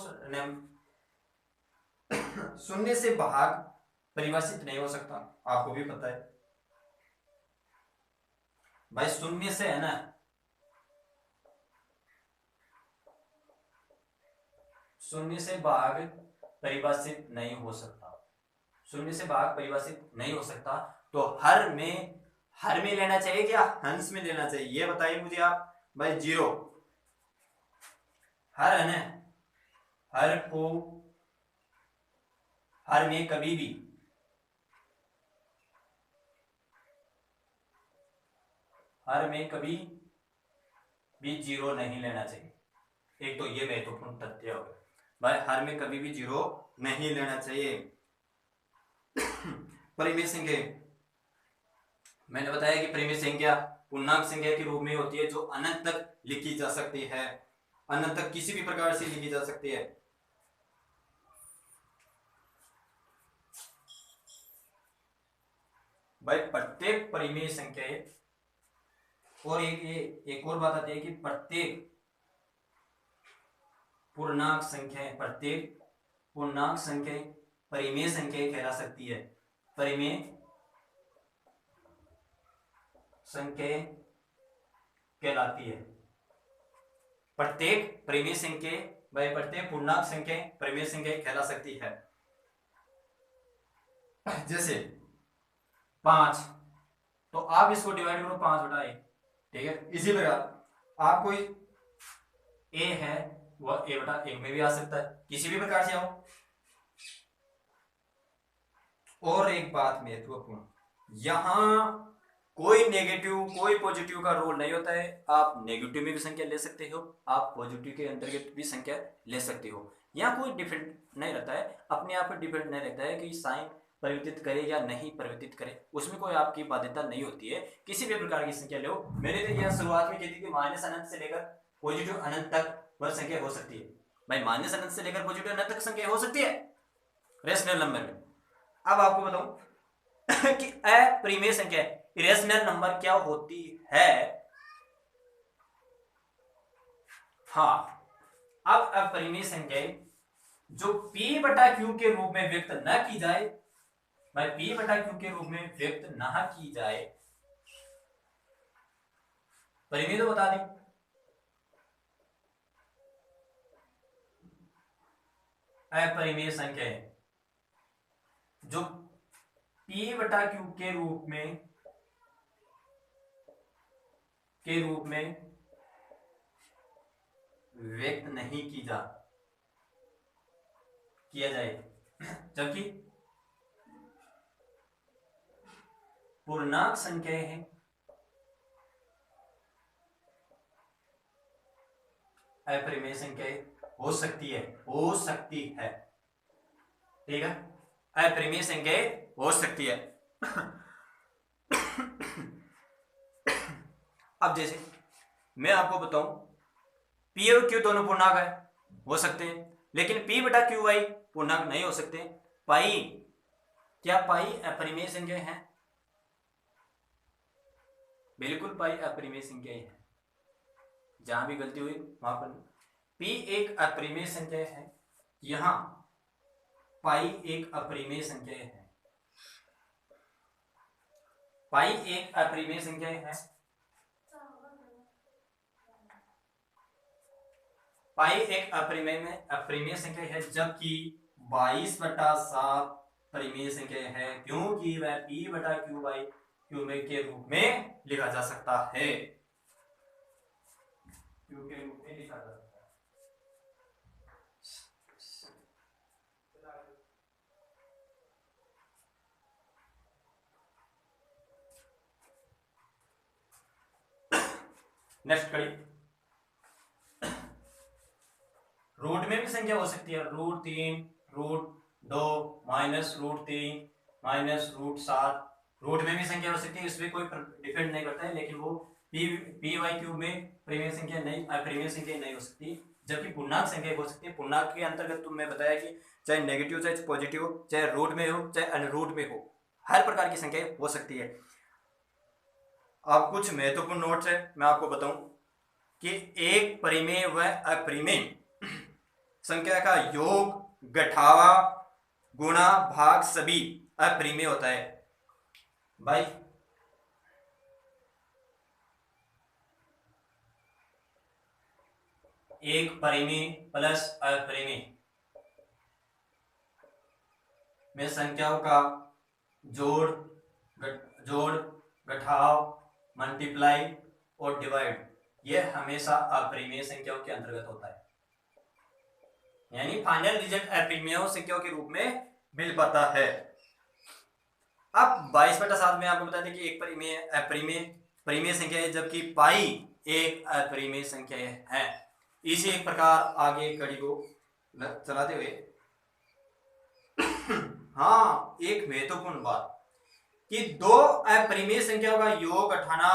[SPEAKER 1] शून्य से भाग परिभाषित नहीं हो सकता, आपको भी पता है भाई। शून्य से है ना, शून्य से भाग परिभाषित नहीं हो सकता, शून्य से भाग परिभाषित नहीं हो सकता। तो हर में लेना चाहिए क्या हंस में लेना चाहिए, ये बताइए मुझे आप। भाई जीरो हर है ना, हर को हर में कभी भी जीरो नहीं लेना चाहिए। एक तो ये महत्वपूर्ण तथ्य हो गया भाई, हर में कभी भी जीरो नहीं लेना चाहिए। परिमेय संख्या मैंने बताया कि परिमेय संख्या पूर्णांक संख्या के रूप में होती है जो अनंत तक लिखी जा सकती है, अनंत तक किसी भी प्रकार से लिखी जा सकती है। भाई प्रत्येक परिमेय संख्या, और एक और बात आती है कि प्रत्येक पूर्णांक संख्या परिमेय संख्या कहला सकती है, परिमेय संख्या कहलाती है। प्रत्येक परिमेय संख्या भाई प्रत्येक पूर्णांक संख्या परिमेय संख्या कहला सकती है। जैसे 5, तो आप इसको डिवाइड करो 5/1, ठीक है। इसी प्रकार आप कोई ए है वह a/1 में भी आ सकता है, किसी भी प्रकार से आओ। और एक बात महत्वपूर्ण, यहां कोई नेगेटिव कोई पॉजिटिव का रोल नहीं होता है। आप नेगेटिव में भी संख्या ले सकते हो, आप पॉजिटिव के अंतर्गत भी संख्या ले सकते हो। यहाँ कोई डिफरेंट नहीं रहता है, अपने आप पर डिपेंड नहीं रहता है कि साइन परिवर्तित करे या नहीं परिवर्तित करे, उसमें कोई आपकी बाध्यता नहीं होती है। किसी भी प्रकार की संख्या लो। मैंने तो यह शुरुआत में की थी कि माइनस अनंत से लेकर पॉजिटिव अनंत तक वह संख्या हो सकती है। भाई माइनस अनंत से लेकर पॉजिटिव अनंत तक संख्या हो सकती है रेशनल नंबर में। अब आपको बताऊं कि अपरिमेय संख्या इरेशनल नंबर क्या होती है। हाँ, अब अपरिमेय संख्या जो p/q के रूप में व्यक्त न की जाए, भाई p/q के रूप में व्यक्त न की जाए, परिमेय तो बता दें। अपरिमेय संख्या जो p/q के रूप में व्यक्त नहीं किया जाए, जबकि पूर्णांक संख्या है अपरिमेय संख्याएं हो सकती है, हो सकती है, ठीक है, अपरिमेय संख्याएं हो सकती है। अब जैसे मैं आपको बताऊं पी और क्यू दोनों पूर्णांक है, हो सकते हैं, लेकिन पी बटा क्यू वाई पूर्णांक नहीं हो सकते। पाई, क्या पाई अपरिमेय संख्या है? बिल्कुल पाई अपरिमेय संख्या है। जहां भी गलती हुई वहां पर पी एक अपरिमेय संख्या है, यहां पाई एक अपरिमेय संख्या है। पाई एक अपरिमेय संख्या है, पाई एक अपरिमेय संख्या है, जबकि 22/7 परिमेय संख्या है, क्योंकि वह पी बटा क्यू बाई क्यू में के रूप में लिखा जा सकता है, क्यू के रूप में लिखा जा सकता है। नेक्स्ट कड़ी, रूट में भी संख्या हो सकती है, √3, √2, -√3, -√7, रूट में भी संख्या हो सकती है, इसमें कोई डिपेंड नहीं करता है, लेकिन वो पी वाई क्यूब में परिमेय संख्या नहीं, अपरिमेय संख्या नहीं हो सकती, जबकि पूर्णांक संख्या हो सकती है। पूर्णांक के अंतर्गत तुमने बताया कि चाहे नेगेटिव, चाहे पॉजिटिव, चाहे रूट में हो, चाहे अनरूट में हो, हर प्रकार की संख्या हो सकती है। अब कुछ महत्वपूर्ण नोट्स है, मैं आपको बताऊं कि एक परिमेय व अपरिमेय संख्या का योग, घटावा, गुणा, भाग सभी अपरिमेय होता है। भाई एक परिमेय प्लस अपरिमेय में संख्याओं का जोड़, घटाव, मल्टीप्लाई और डिवाइड, यह हमेशा अपरिमेय संख्याओं के अंतर्गत होता है, यानी फाइनल रिजल्ट अपरिमेय संख्याओं के रूप में मिल पाता है। अब 22/7 में आपको बता दें कि एक परिमेय संख्या है, जबकि पाई एक अपरिमेय संख्या है। इसी एक प्रकार आगे कड़ी को चलाते हुए हाँ, एक महत्वपूर्ण बात कि दो अपरिमेय संख्याओं का योग उठाना,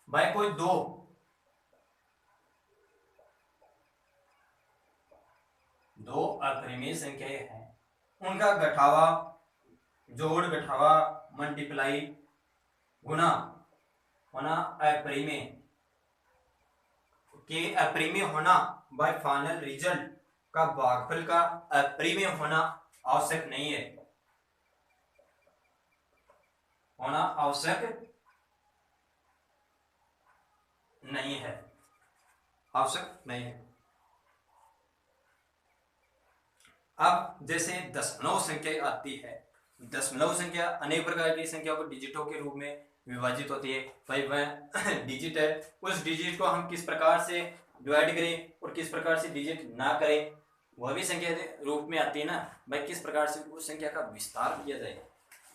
[SPEAKER 1] भाई कोई दो अपरिमेय संख्याएं हैं, उनका घटावा, जोड़, घटावा, मल्टीप्लाई, गुणा होना अपरिमेय के अपरिमेय होना बाय फाइनल रिजल्ट का भागफल का अपरिमेय होना आवश्यक नहीं है, होना आवश्यक नहीं है, आवश्यक नहीं है। अब जैसे दशमलव संख्या आती है, दशमलव संख्या अनेक प्रकार की संख्याओं को डिजिटों के रूप में विभाजित होती है। भाई वह डिजिट है, उस डिजिट को हम किस प्रकार से डिवाइड करें और किस प्रकार से डिजिट ना करें, वह भी संख्या रूप में आती है ना। भाई किस प्रकार से उस संख्या का विस्तार किया जाए,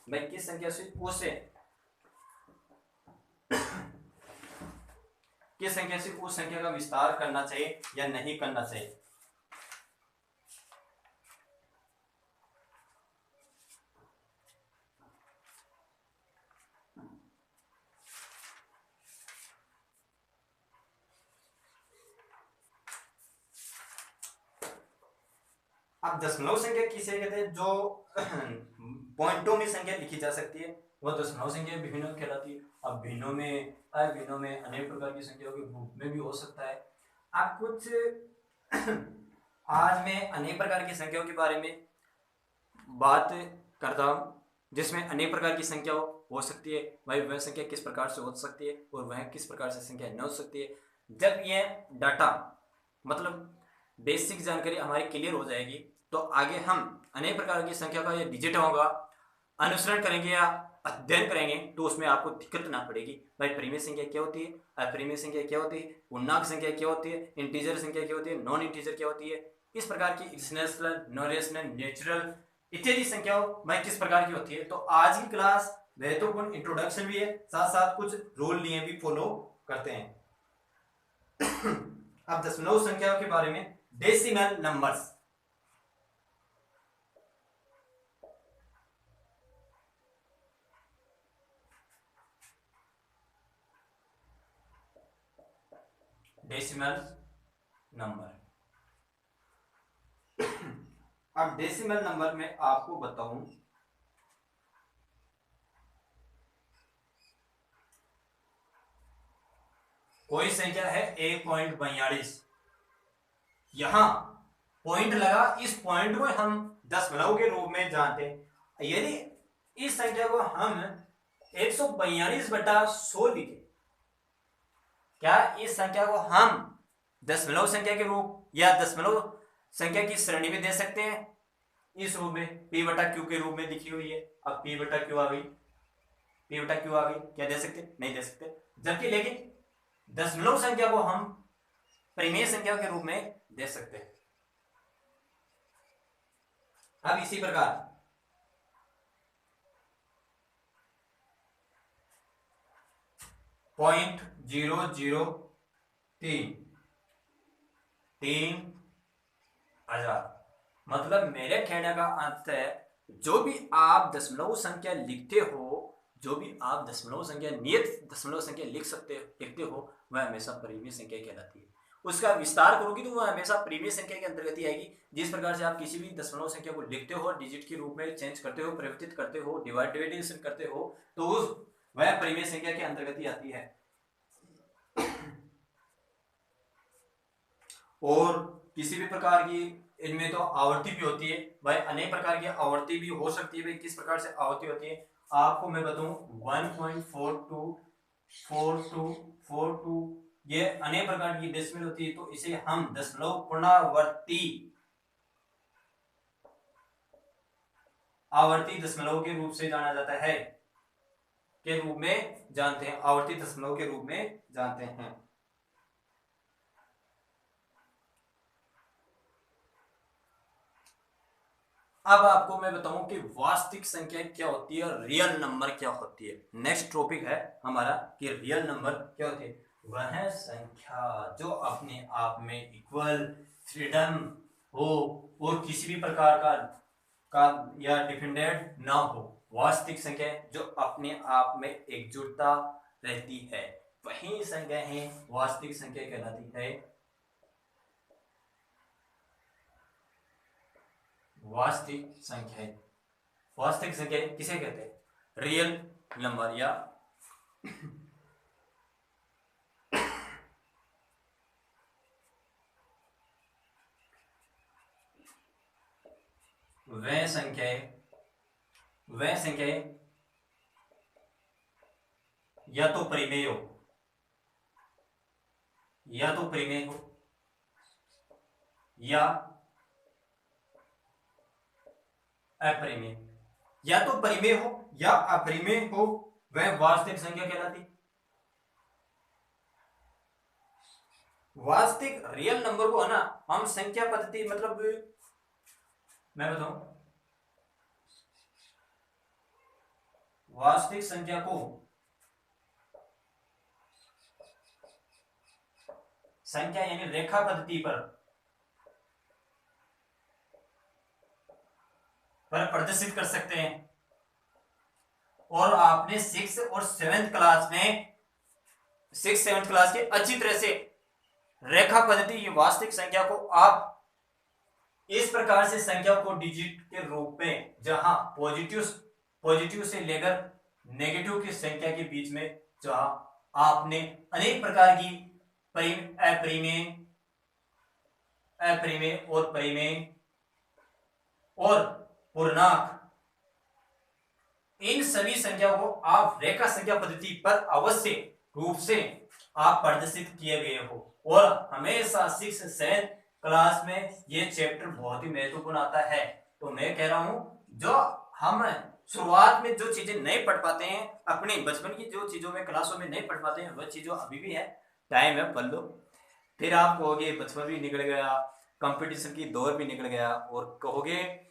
[SPEAKER 1] भाई किस संख्या से किस संख्या से उस संख्या का विस्तार करना चाहिए या नहीं करना चाहिए। अब दशमलव संख्या किसे कहते हैं? जो पॉइंटों में संख्या लिखी जा सकती है वह दशमलव संख्या भिन्नों कहलाती है। अब भिन्नों में, अभिन्नों में अनेक प्रकार की संख्याओं के रूप में भी हो सकता है। अब कुछ आज मैं अनेक प्रकार की संख्याओं के बारे में बात करता हूँ, जिसमें अनेक प्रकार की संख्या हो सकती है। वह संख्या किस प्रकार से हो सकती है और वह किस प्रकार से संख्या न हो सकती है। जब यह डाटा मतलब बेसिक जानकारी हमारी क्लियर हो जाएगी तो आगे हम अनेक प्रकार की संख्या का यह डिजिट होगा अनुसरण करेंगे या अध्ययन करेंगे तो उसमें आपको दिक्कत ना पड़ेगी। भाई परिमेय संख्या क्या होती है, अपरिमेय संख्या क्या होती है, पूर्णांक संख्या क्या होती है, इंटीजर संख्या क्या होती है, नॉन इंटीजर क्या होती है, इस प्रकार की रेशनल, नॉन रेशनल, नेचुरल इत्यादि संख्याओं भाई किस प्रकार की होती है। तो आज की क्लास महत्वपूर्ण इंट्रोडक्शन भी है, साथ साथ कुछ रूल नियम भी फॉलो करते हैं। अब दशमलव संख्याओं के बारे में, डेसिमल नंबर्स। Decimal number. अब डेसिमल नंबर में आपको बताऊं, कोई संख्या है 1.42, यहां पॉइंट लगा, इस पॉइंट को हम दशमलव के रूप में जानते हैं। यदि इस संख्या को हम 142/100 लिखे, क्या इस संख्या को हम दशमलव संख्या के रूप या दशमलव संख्या की श्रेणी में दे सकते हैं? इस रूप में p/q के रूप में लिखी हुई है। अब p/q आ गई, p/q आ गई, क्या दे सकते? नहीं दे सकते। जबकि लेकिन दशमलव संख्या को हम परिमेय संख्या के रूप में दे सकते हैं। अब इसी प्रकार 0.003 मतलब मेरे कहने का अर्थ है, जो भी आप दशमलव संख्या लिखते हो, जो भी आप दशमलव संख्या, नियत दशमलव संख्या लिखते हो, वह हमेशा परिमेय संख्या कहलाती है। उसका विस्तार करोगी तो वह हमेशा परिमेय संख्या के अंतर्गत ही आएगी। जिस प्रकार से आप किसी भी दशमलव संख्या को लिखते हो, डिजिट के रूप में चेंज करते हो, परिवर्तित करते हो, डिवाइडेशन करते हो, तो वह परिमेय संख्या के अंतर्गत ही आती है। और किसी भी प्रकार की इनमें तो आवर्ती भी होती है भाई, अनेक प्रकार की आवर्ती भी हो सकती है भाई। किस प्रकार से आवर्ती होती है आपको मैं बताऊं, 1.424242, ये अनेक प्रकार की डेसिमल होती है, तो इसे हम दशमलव पुनरावर्ती आवर्ती दशमलव के रूप से जाना जाता है, के रूप में जानते हैं, आवर्ती दशमलव के रूप में जानते हैं। अब आपको मैं बताऊं कि वास्तविक संख्या क्या होती है और रियल नंबर क्या होती है। नेक्स्ट टॉपिक है हमारा कि रियल नंबर क्या होती है। वह संख्या जो अपने आप में इक्वल, फ्रीडम हो और किसी भी प्रकार का या डिपेंडेंट ना हो, वास्तविक संख्या जो अपने आप में एकजुटता रहती है, वही संख्या है वास्तविक संख्या कहलाती है। वास्तविक संख्या, वास्तविक संख्या किसे कहते हैं? रियल नंबर या वह संख्या या तो परिमेय हो, या तो परिमेय हो या अपरिमेय, या तो परिमेय हो या अपरिमेय हो, वह वास्तविक संख्या कहलाती। वास्तविक रियल नंबर को है ना हम संख्या पद्धति, मतलब मैं बताऊं, वास्तविक संख्या को संख्या यानी रेखा पद्धति पर प्रदर्शित कर सकते हैं। और आपने 6 और 7th क्लास में 6th 7th क्लास के अच्छी तरह से रेखा पद्धति की वास्तविक संख्या को आप इस प्रकार से संख्या को डिजिट के रूप में, जहां पॉजिटिव से लेकर नेगेटिव की संख्या के बीच में जहां आपने अनेक प्रकार की अपरिमेय और परिमेय और पूर्णांक, इन सभी संख्या को आप रेखा संख्या पद्धति पर अवश्य रूप से आप प्रदर्शित किए गए हो। और हमेशा 6 7 क्लास में ये चैप्टर बहुत ही महत्वपूर्ण आता है। तो मैं कह रहा हूं, जो हम शुरुआत में जो चीजें नहीं पढ़ पाते हैं, अपने बचपन की जो चीजों में क्लासों में नहीं पढ़ पाते हैं, वह चीजों अभी भी है, टाइम है, पढ़ लो। फिर आप कहोगे बचपन भी निकल गया, कंपटीशन की दौर भी निकल गया, और कहोगे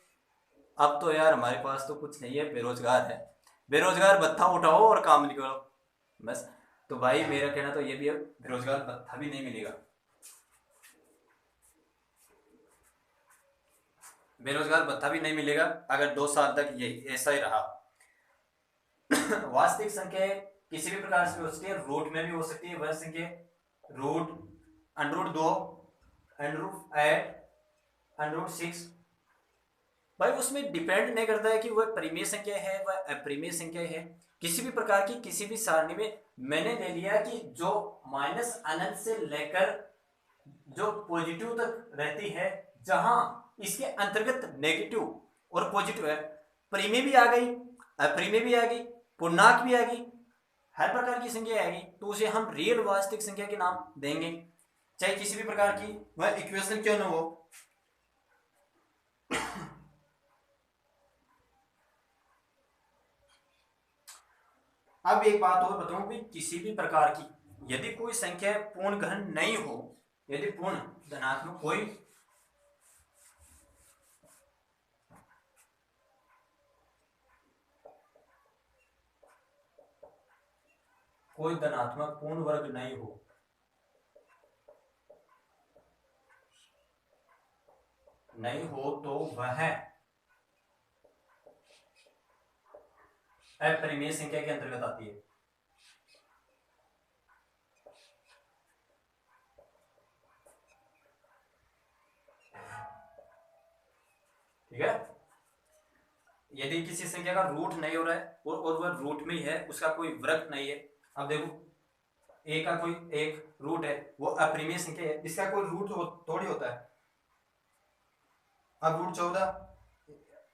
[SPEAKER 1] अब तो यार हमारे पास तो कुछ नहीं है, बेरोजगार है, बेरोजगार भत्ता उठाओ और काम निकालो बस। तो भाई मेरा कहना तो ये भी है, बेरोजगार भत्ता भी नहीं मिलेगा, बेरोजगार भत्ता भी नहीं मिलेगा अगर 2 साल तक ये ऐसा ही रहा। वास्तविक संख्या किसी भी प्रकार से हो सकती है, रूट में भी हो सकती है वह संख्या, root, under root 2, under root 8, under root 6। भाई उसमें डिपेंड नहीं करता है कि वह परिमेय संख्या है वह अपरिमेय संख्या है। किसी भी प्रकार की किसी भी सारणी में मैंने ले लिया कि जो माइनस अनंत से लेकर जो पॉजिटिव तक रहती है, जहां इसके अंतर्गत नेगेटिव और पॉजिटिव है, परिमेय भी आ गई, अपरिमेय भी आ गई, पूर्णांक भी आ गई, हर प्रकार की संख्या आ गई, तो उसे हम रियल वास्तविक संख्या के नाम देंगे, चाहे किसी भी प्रकार की वह इक्वेशन क्यों न हो। अब एक बात और बताऊं कि किसी भी प्रकार की यदि कोई संख्या पूर्ण घन नहीं हो, यदि पूर्ण धनात्मक कोई धनात्मक पूर्ण वर्ग नहीं हो, तो वह अपरिमेय संख्या के अंतर्गत आती है। ठीक है, यदि किसी संख्या का रूट नहीं हो रहा है और वह रूट में ही है, उसका कोई वर्ग नहीं है। अब देखो ए का कोई एक रूट है, वो अपरिमेय संख्या है, इसका कोई रूट थोड़ी होता है। अब रूट 14,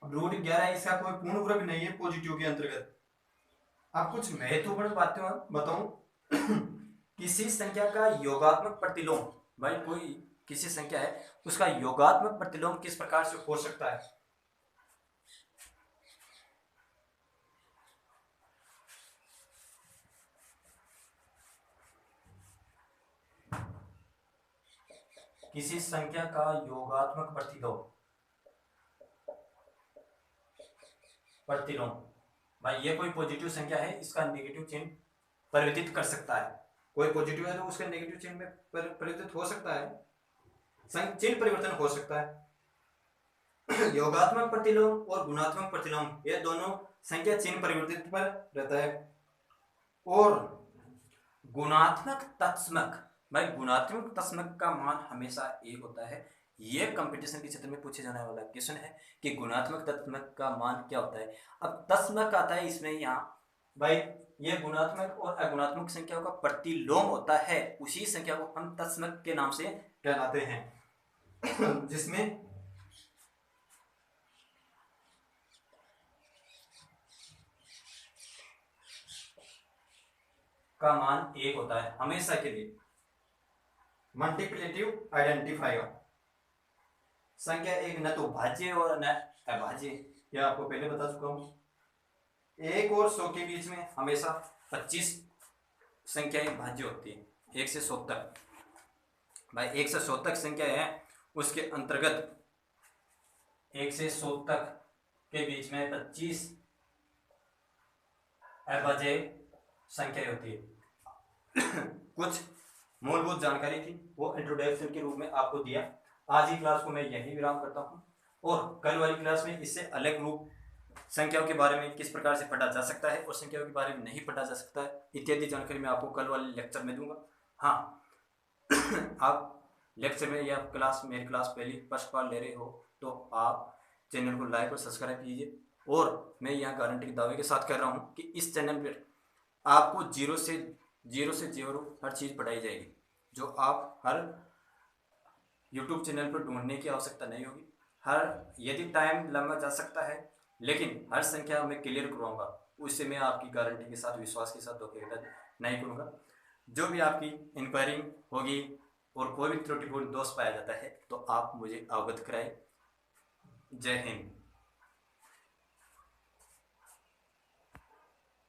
[SPEAKER 1] रूट 11, इसका कोई पूर्ण वर्ग नहीं है पॉजिटिव के अंतर्गत। अब कुछ महत्वपूर्ण बातें बताऊं। किसी संख्या का योगात्मक प्रतिलोम, भाई कोई किसी संख्या है उसका योगात्मक प्रतिलोम किस प्रकार से हो सकता है। किसी संख्या का योगात्मक प्रतिलोम, भाई ये कोई पॉजिटिव संख्या है, इसका नेगेटिव चिन्ह परिवर्तित कर सकता है। कोई पॉजिटिव है तो उसका नेगेटिव चिन्ह में परिवर्तित हो सकता है, चिन्ह परिवर्तन हो सकता है। योगात्मक प्रतिलोम और गुणात्मक प्रतिलोम ये दोनों संख्या चिन्ह परिवर्तित पर रहता है। और गुणात्मक तत्समक, भाई गुणात्मक तत्समक का मान हमेशा 1 होता है। ये कंपटीशन के क्षेत्र में पूछे जाने वाला क्वेश्चन है कि गुणात्मक तत्समक का मान क्या होता है। अब तत्समक आता है इसमें, यहाँ भाई ये गुणात्मक और अगुणात्मक संख्याओं का प्रतिलोम होता है, उसी संख्या को हम तत्समक के नाम से कहलाते हैं। जिसमें का मान 1 होता है हमेशा के लिए। मल्टीप्लिकेटिव आइडेंटिफायर, संख्या एक न तो भाज्य और न अभाज्य, यह आपको पहले बता चुका हूं। 1 और 100 के बीच में हमेशा 25 संख्याएं भाज्य होती है, 1 से 100 तक। भाई 1 से 100 तक संख्या है, उसके अंतर्गत 1 से 100 तक के बीच में 25 अभाज्य संख्या होती है। कुछ मूलभूत जानकारी थी वो इंट्रोडक्शन के रूप में आपको दिया। आज की क्लास को मैं यहीं विराम करता हूं, और कल वाली क्लास में इससे अलग रूप संख्याओं के बारे में किस प्रकार से पढ़ा जा सकता है और संख्याओं के बारे में नहीं पढ़ा जा सकता है इत्यादि जानकारी मैं आपको कल वाले लेक्चर में दूंगा। हाँ, आप लेक्चर में या क्लास मेरी क्लास पहली फर्स्ट बार ले रहे हो तो आप चैनल को लाइक और सब्सक्राइब कीजिए। और मैं यहाँ गारंटी के दावे के साथ कह रहा हूँ कि इस चैनल पर आपको जीरो से जीरो हर चीज़ पढ़ाई जाएगी, जो आप हर यूट्यूब चैनल पर ढूंढने की आवश्यकता नहीं होगी। यदि टाइम लंबा जा सकता है, लेकिन हर संख्या मैं क्लियर करवाऊंगा, उससे मैं आपकी गारंटी के साथ विश्वास के साथ धोखेधड़ी नहीं करूँगा। जो भी आपकी इंक्वायरी होगी और कोई भी त्रुटिपूर्ण दोष पाया जाता है तो आप मुझे अवगत कराएं। जय हिंद।